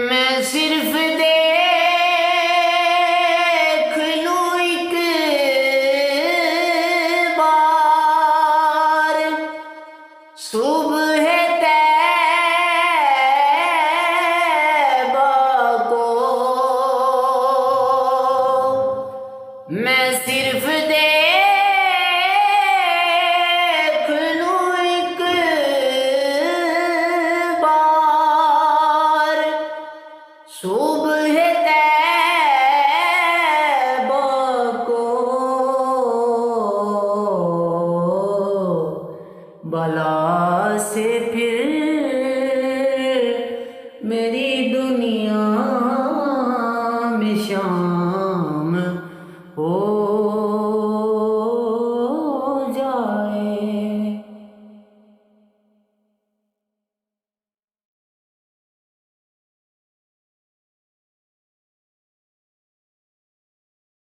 میں صرف دیکھ لوں ایک بار صبح طیبہ کو، میں صرف دیکھ لوں ایک بار صبح طیبہ کو، بلا سے پھر میری دنیا میں شان